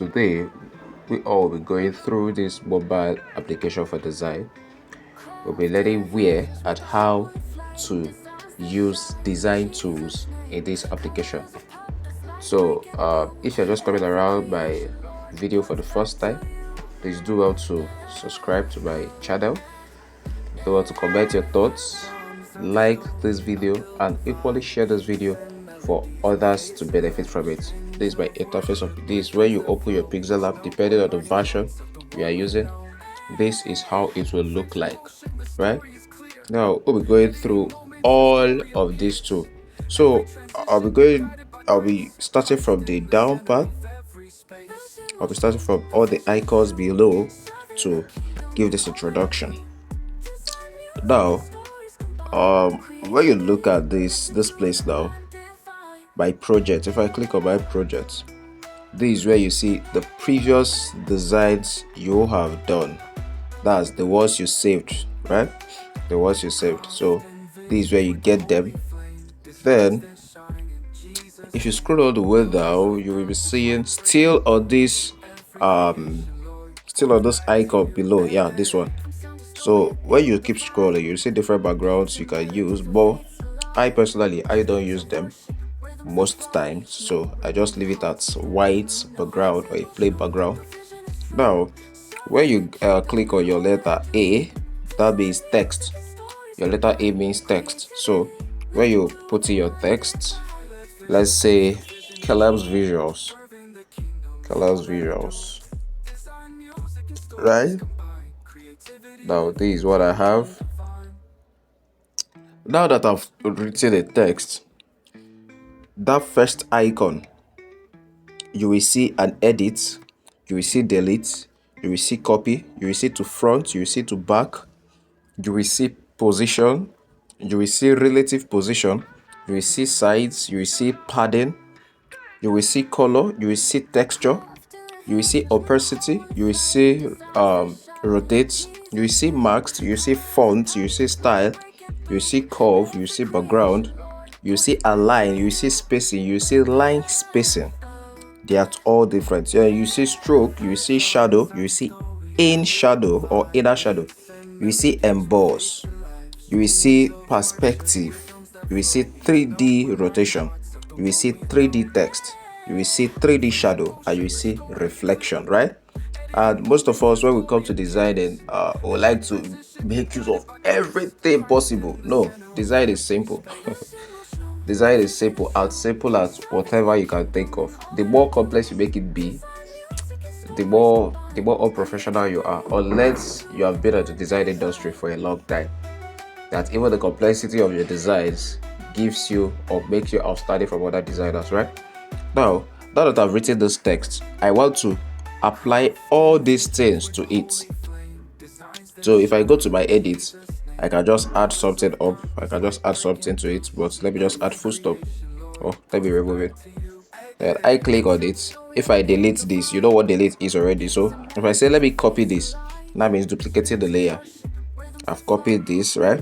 Today, we all will be going through this mobile application for design. We'll be learning where and how to use design tools in this application. So, if you're just coming around my video for the first time, please do well to subscribe to my channel. Do well to comment your thoughts, like this video, and equally share this video for others to benefit from it. This is my interface of this. When you open your Pixel app, depending on the version you are using, this is how it will look like, right? Now we'll be going through all of these two. So I'll be starting from the down part. I'll be starting from all the icons below to give this introduction. Now, when you look at this place now, my project, if I click on my project, this is where you see the previous designs you have done. That's the ones you saved, right? The ones you saved. So this is where you get them. Then if you scroll all the way down, you will be seeing still on this icon below. Yeah, this one. So when you keep scrolling, you see different backgrounds you can use, but I don't use them most times, so I just leave it at white background or a plain background. Now when you click on your letter A, that means text. Your letter A means text. So when you put in your text, let's say Caleb's visuals, right? Now this is what I have. Now that I've written the text, that first icon, you will see an edit, you will see delete, you will see copy, you will see to front, you will see to back, you will see position, you will see relative position, you will see sides, you will see padding, you will see color, you will see texture, you will see opacity, you will see rotate, you will see masked, you will see font, you will see style, you will see curve, you will see background, you see align, you see spacing, you see line spacing. They are all different. Yeah, you see stroke, you see shadow, you see in shadow or inner shadow, you see emboss, you will see perspective, you will see 3D rotation, you will see 3D text, you will see 3D shadow, and you will see reflection, right? And most of us, when we come to designing, we like to make use of everything possible. No, design is simple. Design is simple, as simple as whatever you can think of. The more complex you make it be, the more unprofessional you are, unless you have been in the design industry for a long time. That even the complexity of your designs gives you or makes you outstanding from other designers, right? Now that I've written this text, I want to apply all these things to it. So if I go to my edit, I can just add something up, I can just add something to it, but let me just add full stop, or let me remove it. Then I click on it. If I delete this, you know what delete is already. So if I say let me copy this, that means duplicating the layer. I've copied this, right?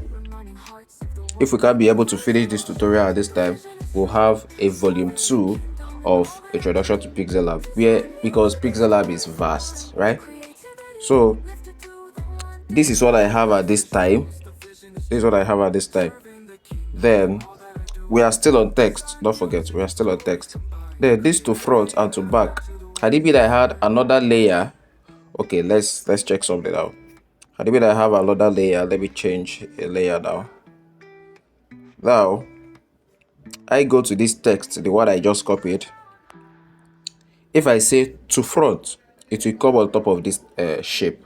If we can't be able to finish this tutorial at this time, we'll have a volume 2 of Introduction to Pixel Lab, because Pixel Lab is vast, right? So this is what I have at this time. Then we are still on text. Don't forget, we are still on text. Then this to front and to back. Had it been I had another layer, okay, let's check something out. Had it been I have another layer, let me change a layer now. Now I go to this text, the one I just copied. If I say to front, it will come on top of this shape.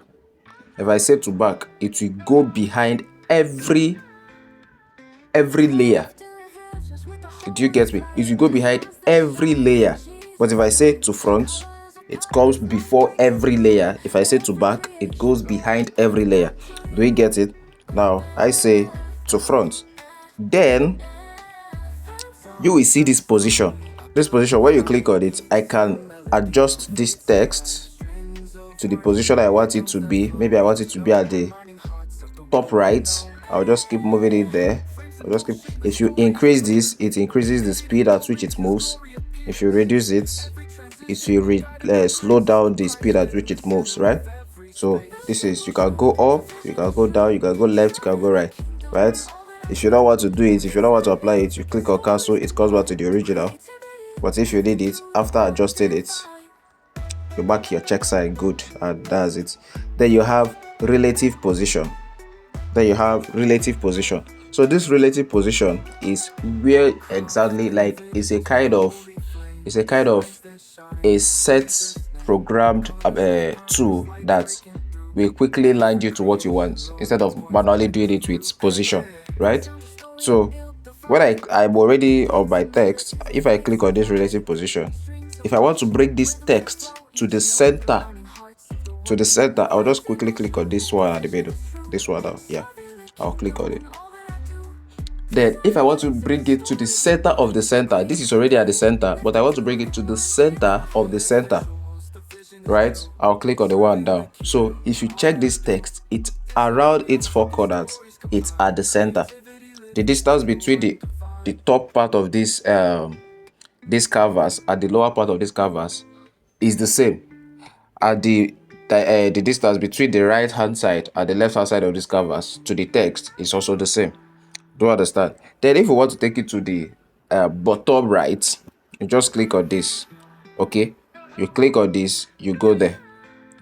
If I say to back, it will go behind every layer. Do you get me? It will go behind every layer. But if I say to front, it comes before every layer. If I say to back, it goes behind every layer. Do you get it? Now I say to front. Then you will see this position. This position, when you click on it, I can adjust this text to the position I want it to be. Maybe I want it to be at the top right. I'll just keep moving it there. If you increase this, it increases the speed at which it moves. If you reduce it, it will slow down the speed at which it moves, right? So this is, you can go up, you can go down, you can go left, you can go right, right? If you don't want to do it, if you don't want to apply it, you click on cancel, it comes back to the original. But if you did it after adjusting it, you mark your check sign good, and that's it. Then you have relative position. So this relative position is where exactly, like, it's a kind of a set programmed tool that will quickly land you to what you want instead of manually doing it with position, right? So when I'm already on my text, if I click on this relative position, if I want to bring this text to the center, I'll just quickly click on this one at the middle, this one now. Yeah, I'll click on it. Then if I want to bring it to the center of the center, this is already at the center, but I want to bring it to the center of the center, right? I'll click on the one down. So if you check this text, it's around its four corners, it's at the center. The distance between the top part of this canvas and the lower part of this canvas is the same. And the distance between the right hand side and the left hand side of this canvas to the text is also the same. Do you understand? Then if you want to take it to the bottom right, you just click on this. Okay, you click on this, you go there.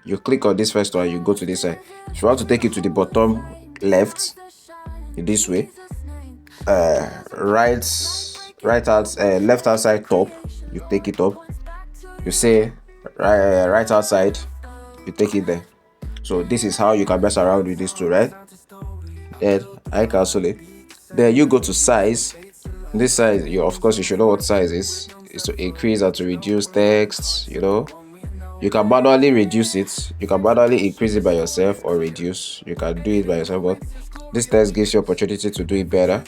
You click on this first one, you go to this side. If you want to take it to the bottom left, this way, left hand side top, you take it up. You say right hand side, you take it there. So this is how you can mess around with this tool, right? Then I cancel it. Then you go to size. This size, of course you should know what size is. It's to increase or to reduce text. You can manually reduce it, you can manually increase it by yourself or reduce. You can do it by yourself, but this text gives you opportunity to do it better.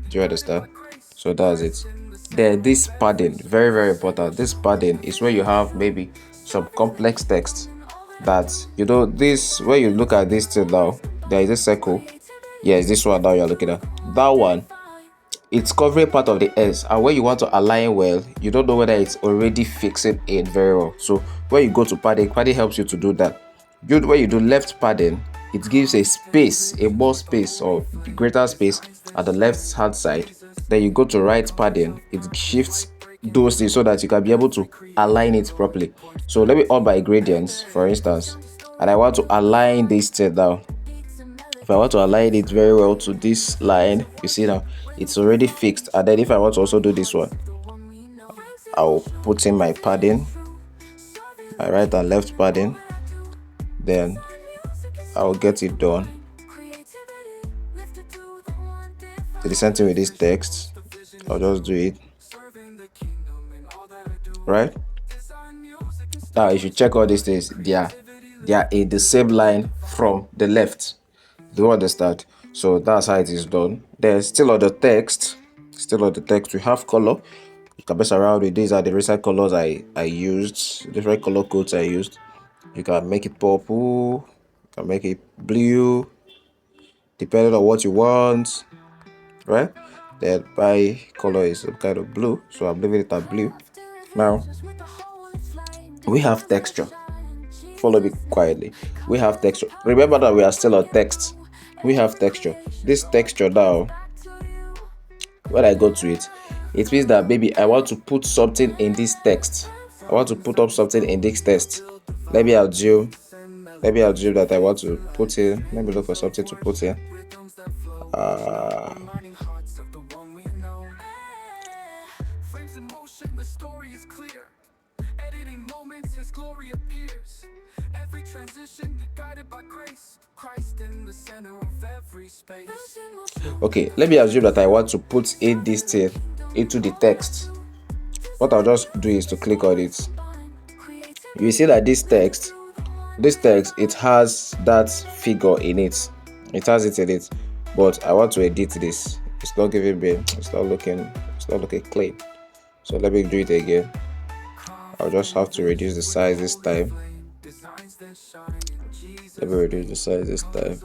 Do you understand? So that's it. Then this padding, very very important. This padding is where you have maybe some complex text that this, when you look at this thing now, there is a circle. Yes, this one now you're looking at. That one, it's covering part of the S, and when you want to align well, you don't know whether it's already fixing it very well. So when you go to padding helps you to do that. When you do left padding, it gives a space, a more space or greater space at the left hand side. Then you go to right padding, it shifts those things so that you can be able to align it properly. So let me on my gradients, for instance, and I want to align this thing down. If I want to align it very well to this line, you see now it's already fixed. And then if I want to also do this one, I'll put in my padding, my right and left padding, then I'll get it done. So the same thing with this text, I'll just do it, right? Now if you check all these things, they are in the same line from the left. Do you understand? So that's how it is done. Then still on the text, we have color. You can mess around with these. Are the recent colors I used, different color codes I used. You can make it purple, you can make it blue, depending on what you want, right? Then my color is some kind of blue, so I'm leaving it at blue. Now we have texture. Follow me quietly. We have texture. Remember that we are still on text. We have texture. This texture now, when I go to it, it means that maybe I want to put something in this text. I want to put up something in this text. Let me assume that I want to put in. Let me look for something to put in. Okay, let me assume that I want to put in this thing into the text. What I'll just do is to click on it. You see that this text, it has that figure in it. It has it in it, but I want to edit this. It's not giving me. It's not looking clean. So let me do it again. I'll just have to reduce the size this time. Let me reduce the size this time.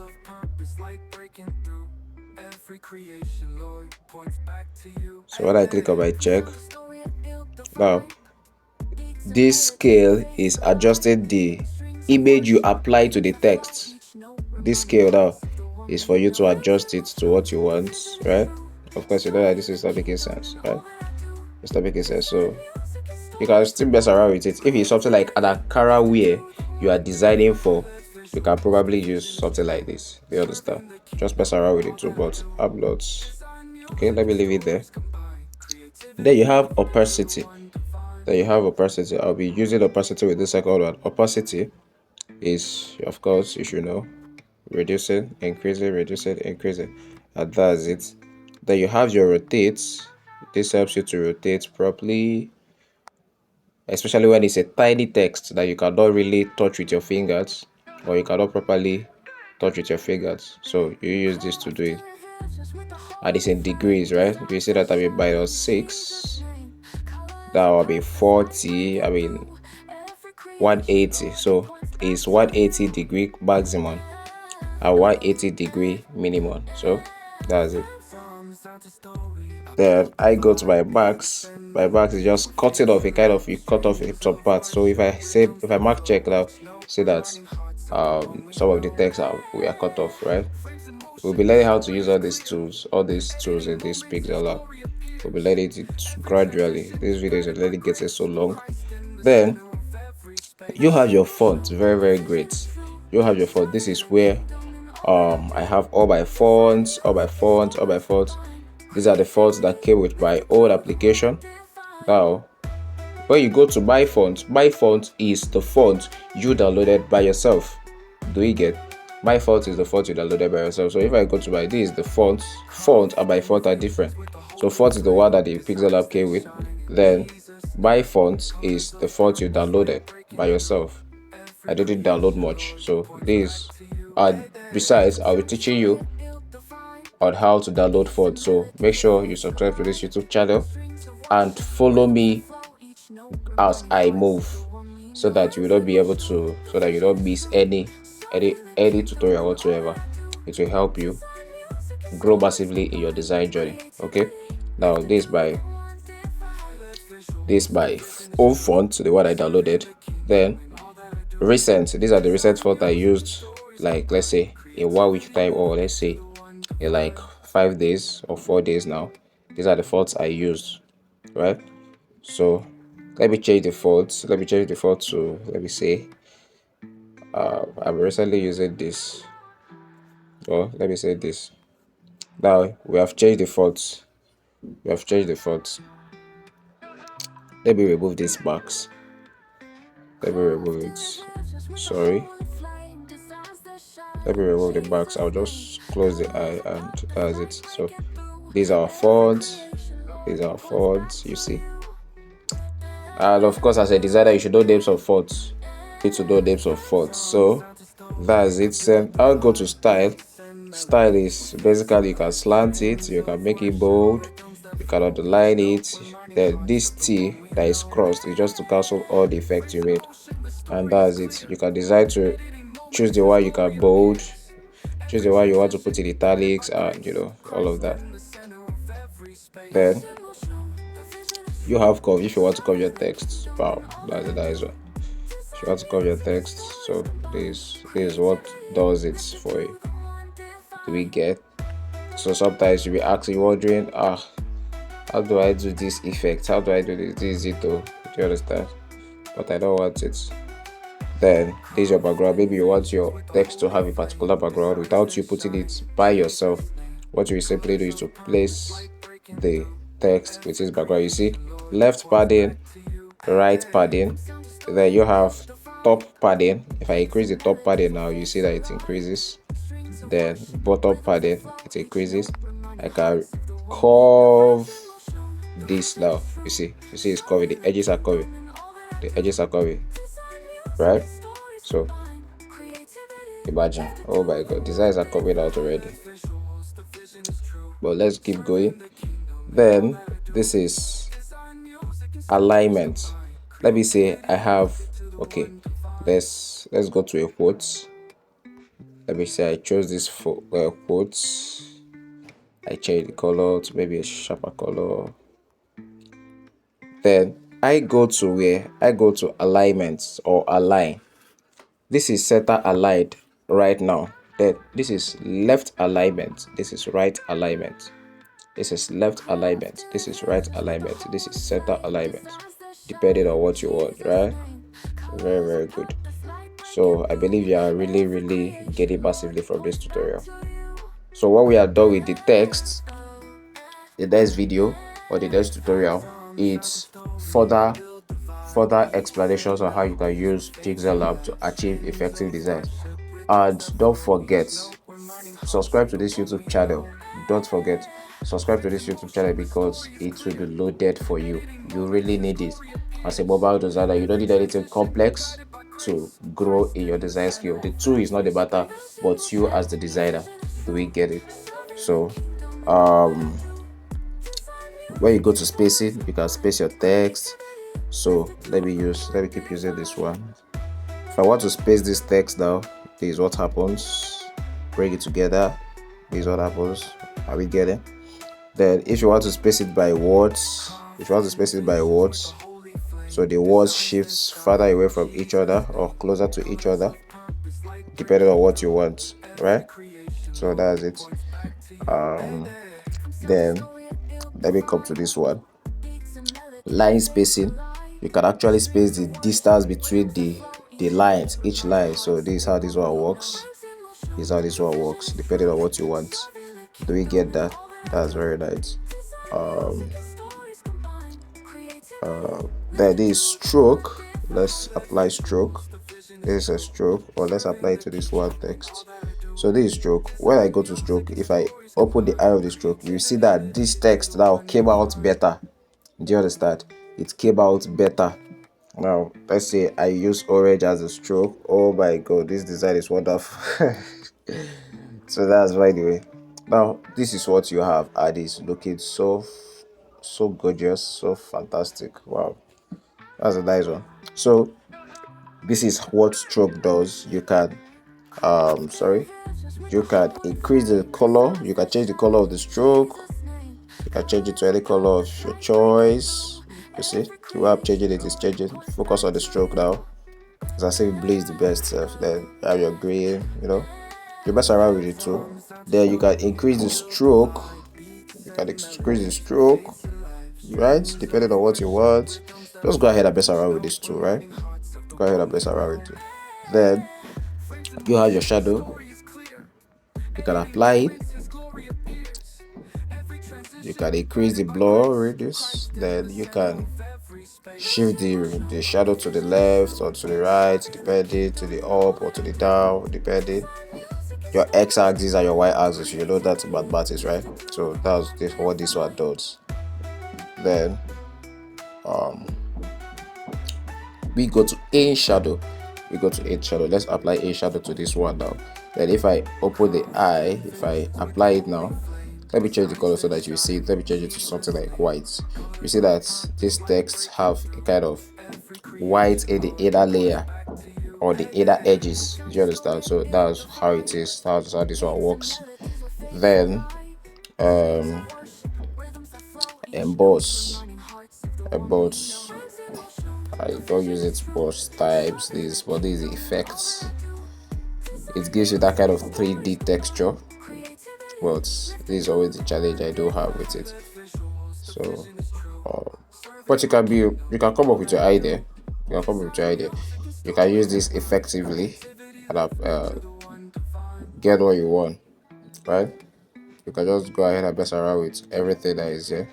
So when I click on my check, now this scale is adjusting the image you apply to the text. This scale now is for you to adjust it to what you want, right? Of course, you know that this is not making sense, right? It's not making sense. So you can still mess around with it. If it's something like an Ankara wear you are designing for, you can probably use something like this. You understand? Just mess around with it too, but I'm not. Okay, let me leave it there. Then you have opacity. I'll be using opacity with the second one. Opacity is, of course, you should know, reducing, increasing, and that's it. Then you have your rotate. This helps you to rotate properly, especially when it's a tiny text that you cannot really touch with your fingers, or you cannot properly touch with your fingers. So you use this to do it. And it's in degrees, right? If you see that, I mean -6, that will be 40, 180. So it's 180 degree maximum and 180 degree minimum. So that's it. Then I go to my max. My max is just cutting off you cut off some parts. So if I mark check now, see that some of the text we are cut off, right? We'll be learning how to use all these tools in this Pixel Lab. We'll be learning it gradually. This video is already getting so long. Then you have your font. Very, very great. You have your font. This is where I have all my fonts. These are the fonts that came with my old application. Now when you go to my font is the font you downloaded by yourself. Do you get? My font is the font you downloaded by yourself. So if I go to this is the font and my font are different. So font is the one that the Pixel app came with. Then my font is the font you downloaded by yourself. I didn't download much. So this, and besides, I'll be teaching you on how to download fonts. So make sure you subscribe to this YouTube channel and follow me as I move, so that you will not be able to, so that you don't miss any tutorial whatsoever. It will help you grow massively in your design journey. Okay, now this my own font, the one I downloaded. Then recent, these are the recent font I used, like let's say in 1 week time, or let's say in like 5 days or 4 days now. These are the fonts I used, right? So let me change the font to, let me say, I'm recently using this, or let me say this. Now we have changed the font. Let me remove this box. Let me remove it. Sorry. Let me remove the box. I'll just close the eye, and that's it. So these are fonts. You see. And of course, as a designer, you should know names of fonts. You need to know names of fonts. So that's it. Then I'll go to style. Style is basically, you can slant it, you can make it bold, you can underline it. Then this T that is crossed is just to cancel all the effects you made, and that's it. You can decide to choose the one you can bold, choose the one you want to put in italics, and all of that. Then you have curve if you want to curve your text. Wow, that's a nice one. If you want to curve your text, so this is what does it for you. Do we get? So sometimes you'll be wondering, how do I do this effect? How do I do this? This is it though. Do you understand? But I don't want it. Then there's your background. Maybe you want your text to have a particular background without you putting it by yourself. What you simply do is to place the text with its background. You see, left padding, right padding. Then you have top padding. If I increase the top padding now, you see that it increases. Then bottom padding, it increases. I can curve this now. You see it's curving. The edges are curving. Right? So imagine, oh my god, these eyes are coming out already. But let's keep going. Then this is alignment. Let me say I have, okay, let's go to a quote. Let me say I chose this for quotes. I change the color to maybe a sharper color. Then I go to where? I go to alignments or align. This is center aligned right now. Then this is left alignment. This is right alignment. This is left alignment. This is right alignment. This is center alignment. Depending on what you want, right? Very, very good. So I believe you are really getting massively from this tutorial. So when we are done with the text, the next video or the next tutorial, it's further explanations on how you can use Jigsaw Lab to achieve effective design. And don't forget, subscribe to this YouTube channel. Don't forget, subscribe to this YouTube channel because it will be loaded for you. You really need it. As a mobile designer, you don't need anything complex to grow in your design skill. The tool is not the matter, but you as the designer, do we get it? So when you go to spacing, you can space your text. So let me keep using this one. If I want to space this text now, this is what happens. Bring it together. This is what happens. Are we getting? Then if you want to space it by words, so the words shifts further away from each other or closer to each other, depending on what you want, right? So that's it. Then let me come to this one. Line spacing. You can actually space the distance between the lines, each line. So this is how this one works. Depending on what you want. Do we get that? That's very nice. Then this stroke. Let's apply stroke. This is a stroke, or let's apply it to this one text. So this is stroke. When I go to stroke, if I open the eye of the stroke, you see that this text now came out better. Do you understand? It came out better. Now let's say I use orange as a stroke. Oh my god, this design is wonderful. So that's by the way. Now this is what you have, and it's looking so gorgeous, so fantastic. Wow, that's a nice one. So this is what stroke does. You can you can increase the color, you can change the color of the stroke, you can change it to any color of your choice. You see, the way I'm changing it is changing. Focus on the stroke now. As I say, blue is the best. Then you have your green, you mess around with it too. Then you can increase the stroke. Right? Depending on what you want. Just go ahead and mess around with this too, right? Go ahead and mess around with it. Then you have your shadow. You can apply it. You can increase the blur radius. Then you can shift the shadow to the left or to the right, depending, to the up or to the down, depending. Your x-axis and your y-axis, you know that's mathematics, right? So that's what this one does. Then we go to a shadow. Let's apply a shadow to this one now. Then if I open the eye, if I apply it now, let me change the color so that you see it. Let me change it to something like white. You see that this text have a kind of white in the inner layer or the inner edges. Do you understand? So that's how it is. That's how this one works. Then emboss. I don't use it most times. But these effects. It gives you that kind of 3D texture. But this is always the challenge I do have with it. So, but you can come up with your idea. You can use this effectively and get what you want, right? You can just go ahead and mess around with everything that is here.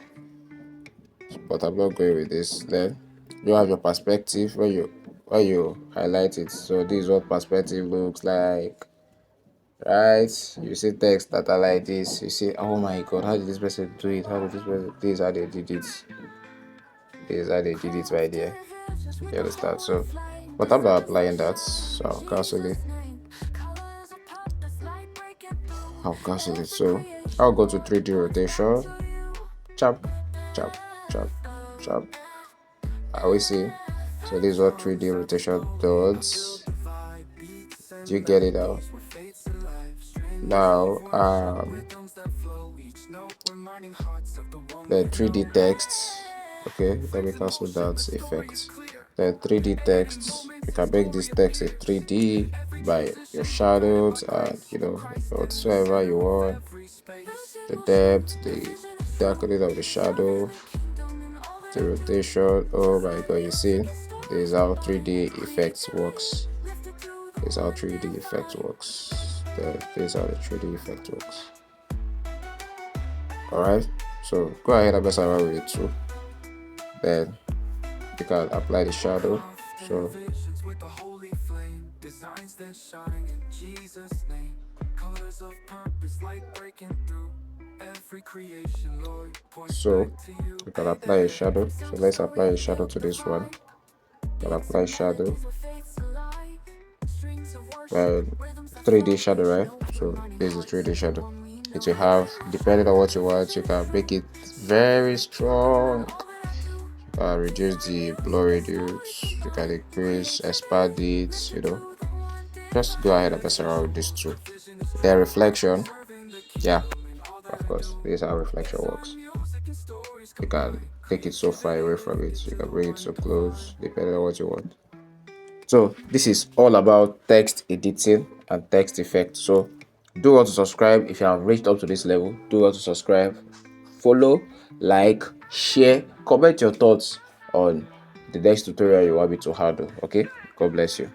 But I'm not going with this. Then you have your perspective when you highlight it. So this is what perspective looks like. Right, you see text that are like this. You see, oh my god, how did this person do it? This is how they did it right there. You understand? So, but I'm not applying that, so I'll cancel it. So I'll go to 3D rotation. Chop. I will see. So this is what 3D rotation does. Do you get it now? Now the 3D text, Okay, let me cancel that effect. Then 3D text, you can make this text a 3D by your shadows and whatsoever you want. The depth, the darkening of the shadow, the rotation. Oh my god, you see, this is how 3D effects works. This is how 3D effect works. This is how the 3D effect works. Alright, so go ahead and mess around with it too. Then you can apply the shadow. So you can apply a shadow. So let's apply a shadow to this one. You can apply shadow. Well, 3D shadow, right? So this is 3D shadow. It will have, depending on what you want, you can make it very strong. Reduce the blur radius, you can increase, expand it, just go ahead and mess around with this too. Then reflection, yeah, of course, this is how reflection works. You can take it so far away from it, you can bring it so close, depending on what you want. So this is all about text editing and text effect. So do want to subscribe if you have reached up to this level. Do want to subscribe, follow, like, share, comment your thoughts on the next tutorial you want me to handle. Okay, God bless you.